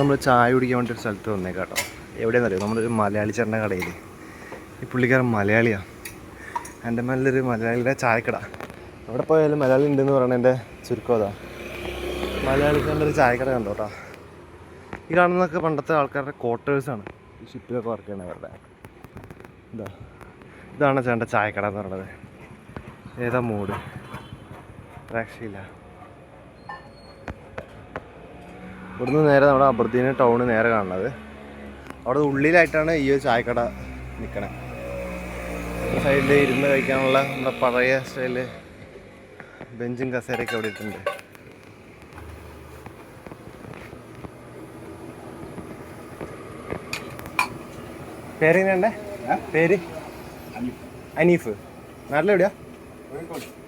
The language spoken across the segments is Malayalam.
നമ്മൾ ചായ കുടിക്കാൻ വേണ്ടി ഒരു സ്ഥലത്ത് വന്നേക്കാം കേട്ടോ. എവിടെയാണെന്നറിയോ, നമ്മളൊരു മലയാളി ചേട്ടൻ്റെ കടയിൽ. ഈ പുള്ളിക്കാരൻ മലയാളിയാണ്. എൻ്റെ മേലൊരു മലയാളിയുടെ ചായക്കട. എവിടെ പോയാലും മലയാളി ഉണ്ടെന്ന് പറയണ എൻ്റെ ചുരുക്കം അതാ. മലയാളിക്കാരുടെ ഒരു ചായക്കട കണ്ടോ കേട്ടോ. ഈ കാണുന്നതൊക്കെ പണ്ടത്തെ ആൾക്കാരുടെ ക്വാർട്ടേഴ്സാണ്. ഈ ഷിപ്പിലൊക്കെ വർക്ക് ചെയ്യണ അവരുടെ. ഇതാണ് ചേട്ടൻ്റെ ചായക്കട എന്ന് പറയുന്നത്. ഏതാ മൂഡ്, രക്ഷയില്ല. ഇവിടുന്ന് നേരെ നമ്മുടെ അബർദീൻ ടൗണ് നേരെ കാണുന്നത്. അവിടെ ഉള്ളിലായിട്ടാണ് ഈ ഒരു ചായക്കട നിൽക്കണേ. സൈഡിൽ ഇരുന്ന് കഴിക്കാനുള്ള നമ്മുടെ പഴയ സ്റ്റൈല് ബെഞ്ചും കസേരയൊക്കെ അവിടെ ഇട്ടുണ്ട്. പേരെങ്ങനെയുണ്ടേ? പേര് അനീഫ്. നാട്ടിലെവിടെയാ?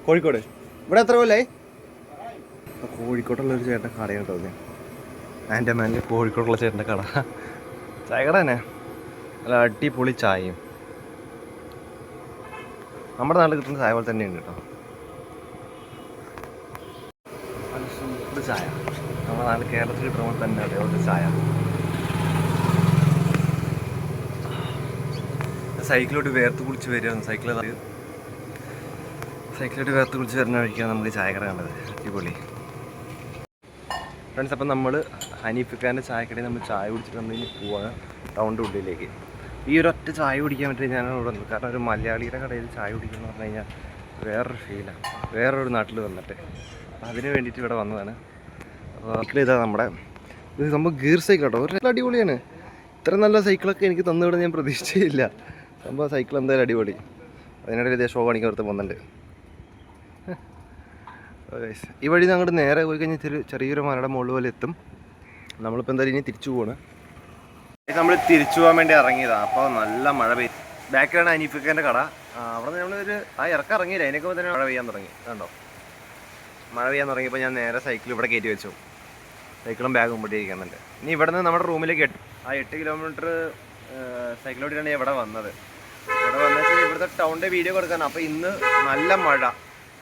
കോഴിക്കോട്. ഇവിടെ എത്ര കൊല്ലായി? കോഴിക്കോട്ടുള്ളൊരു ചേട്ടൻ കടയാണ് തോന്നിയത്. എൻ്റെ മേലിൽ കോഴിക്കോടുള്ള ചേട്ടൻ്റെ കട. ചായക്കട തന്നെ, നല്ല അടിപൊളി ചായയും. നമ്മുടെ നാട്ടിൽ കിട്ടുന്ന ചായ പോലെ തന്നെയുണ്ട് കേട്ടോ. നല്ല സൂപ്പർ ചായ. നമ്മുടെ നാട്ടിൽ കേരളത്തിൽ കിട്ടുന്ന പോലെ തന്നെ അതേപോലത്തെ ചായ. സൈക്കിളോട്ട് വേർത്ത് കുളിച്ച് വരികയാണ്. സൈക്കിളോട്ട് വേർത്ത് കുളിച്ച് വരുന്ന വഴിക്കാണ് നമുക്ക് ചായക്കട കണ്ടത്. അടിപൊളി ഫ്രണ്ട്സ്. അപ്പം നമ്മൾ ഹനീഫിക്കാൻ്റെ ചായക്കടയിൽ നമ്മൾ ചായ കുടിച്ചിട്ട് നമ്മൾ ഇനി പോവാണ് ടൗണിൻ്റെ ഉള്ളിലേക്ക്. ഈ ഒരു ഒറ്റ ചായ കുടിക്കാൻ വേണ്ടി ഞാനാണ് ഇവിടെ വന്നത്. കാരണം ഒരു മലയാളിയുടെ കടയിൽ ചായ കുടിക്കുക എന്ന് പറഞ്ഞു കഴിഞ്ഞാൽ വേറൊരു ഫീലാണ്, വേറൊരു നാട്ടിൽ വന്നിട്ട്. അപ്പം അതിന് വേണ്ടിയിട്ട് ഇവിടെ വന്നതാണ്. അപ്പോൾ സൈക്കിൾ ഇതാ നമ്മുടെ ഇത് സംഭവം ഗിയർ സൈക്കിൾ കേട്ടോ. ഒരു അടിപൊളിയാണ്. ഇത്ര നല്ല സൈക്കിളൊക്കെ എനിക്ക് തന്നുവിടെ ഞാൻ പ്രതീക്ഷിച്ചില്ല. സംഭവം സൈക്കിൾ എന്തായാലും അടിപൊളി. അതിനിടയിൽ ഇതേ ഷോ കാണിക്കാൻ അടുത്ത് പോകുന്നുണ്ട്. ഈ വഴി അങ്ങോട്ട് നേരെ പോയി കഴിഞ്ഞാൽ ചെറിയൊരു മലയുടെ മുകളിൽ പോലെ എത്തും. നമ്മളിപ്പോൾ എന്തായാലും ഇനി തിരിച്ചു പോവാണ്. നമ്മൾ തിരിച്ചു പോകാൻ വേണ്ടി ഇറങ്ങിയതാണ്. അപ്പോൾ നല്ല മഴ പെയ്യും. ബാക്കിലാണ് അനീഫിക്കൻ്റെ കട. അവിടെ നമ്മളൊരു ഇറക്കം ഇറങ്ങിയില്ല. അതിനൊക്കെ തന്നെ മഴ പെയ്യാൻ തുടങ്ങി. കണ്ടോ, മഴ പെയ്യാൻ തുടങ്ങിയപ്പോൾ ഞാൻ നേരെ സൈക്കിൾ ഇവിടെ കയറ്റി വെച്ചു. സൈക്കിളും ബാഗും മുമ്പ് ഇരിക്കുന്നുണ്ട്. ഇനി ഇവിടെ നിന്ന് നമ്മുടെ റൂമിലേക്ക് 8 കിലോമീറ്റർ സൈക്കിളോട്ടിലാണ് ഇവിടെ വന്നത്. ഇവിടെ വന്നിട്ട് ഇവിടുത്തെ ടൗണിൻ്റെ വീഡിയോ കൊടുക്കാനാണ്. അപ്പോൾ ഇന്ന് നല്ല മഴ.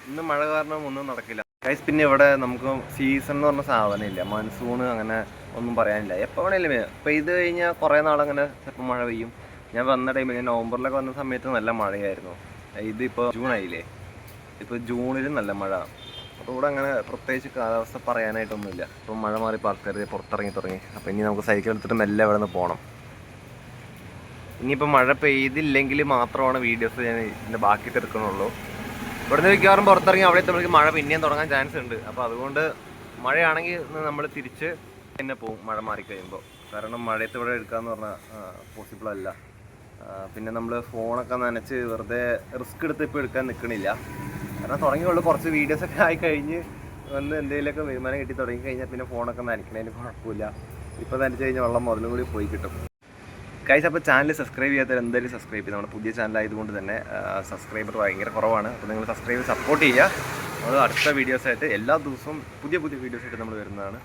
ഇന്ന് മഴ കാരണം ഒന്നും നടക്കില്ല ഗൈസ്. പിന്നെ ഇവിടെ നമുക്ക് സീസൺ എന്ന് പറഞ്ഞ സാധനം ഇല്ല. മൺസൂണ് അങ്ങനെ ഒന്നും പറയാനില്ല. എപ്പോൾ വേണേലും പെയ്ത് കഴിഞ്ഞാൽ കുറേ നാളങ്ങനെ ചിലപ്പോൾ മഴ പെയ്യും. ഞാൻ വന്ന ടൈമിൽ, ഞാൻ നവംബറിലൊക്കെ വന്ന സമയത്ത് നല്ല മഴയായിരുന്നു. ഇതിപ്പോൾ ജൂൺ ആയില്ലേ, ഇപ്പോൾ ജൂണിലും നല്ല മഴ. അപ്പോൾ ഇവിടെ അങ്ങനെ പ്രത്യേകിച്ച് കാലാവസ്ഥ പറയാനായിട്ടൊന്നുമില്ല. ഇപ്പോൾ മഴ മാറി ആൾക്കാർ പുറത്തിറങ്ങി തുടങ്ങി. അപ്പോൾ ഇനി നമുക്ക് സൈക്കിൾ എടുത്തിട്ട് മെല്ലെ ഇവിടെ നിന്ന് പോകണം. ഇനിയിപ്പോൾ മഴ പെയ്തില്ലെങ്കിൽ മാത്രമാണ് വീഡിയോസ് ഞാൻ ഇതിൻ്റെ ബാക്കി തീർക്കണുള്ളൂ. ഇവിടുന്ന് മിക്കവാറും പുറത്തിറങ്ങി അവിടെ എത്തുമ്പോഴേക്കും മഴ പിന്നെയും തുടങ്ങാൻ ചാൻസ് ഉണ്ട്. അപ്പോൾ അതുകൊണ്ട് മഴയാണെങ്കിൽ നമ്മൾ തിരിച്ച് തന്നെ പോകും മഴ മാറിക്കഴിയുമ്പോൾ. കാരണം മഴയത്ത് ഇവിടെ എടുക്കാമെന്ന് പറഞ്ഞാൽ പോസിബിൾ അല്ല. പിന്നെ നമ്മൾ ഫോണൊക്കെ നനച്ച് വെറുതെ റിസ്ക് എടുത്ത് ഇപ്പോൾ എടുക്കാൻ നിൽക്കണില്ല. കാരണം തുടങ്ങിയുള്ളൂ. കുറച്ച് വീഡിയോസൊക്കെ ആയി കഴിഞ്ഞ് വന്ന് എന്തെങ്കിലുമൊക്കെ വരുമാനം കിട്ടി തുടങ്ങി കഴിഞ്ഞാൽ പിന്നെ ഫോണൊക്കെ നനയ്ക്കണതിന് കുഴപ്പമില്ല. ഇപ്പോൾ നനച്ച് കഴിഞ്ഞാൽ വെള്ളം മുതലും കൂടി പോയി കിട്ടും ഗൈസ്. അപ്പോൾ ചാനൽ സബ്സ്ക്രൈബ് ചെയ്യാത്തവർ എന്തായാലും സബ്സ്ക്രൈബ് ചെയ്ത്. നമ്മുടെ പുതിയ ചാനലായതുകൊണ്ട് തന്നെ സബ്സ്ക്രൈബർ ഭയങ്കര കുറവാണ്. അപ്പോൾ നിങ്ങൾ സബ്സ്ക്രൈബ് സപ്പോർട്ട് ചെയ്യുക. നമ്മൾ അടുത്ത വീഡിയോസായിട്ട് എല്ലാ ദിവസവും പുതിയ വീഡിയോസായിട്ട് നമ്മൾ വരുന്നതാണ്.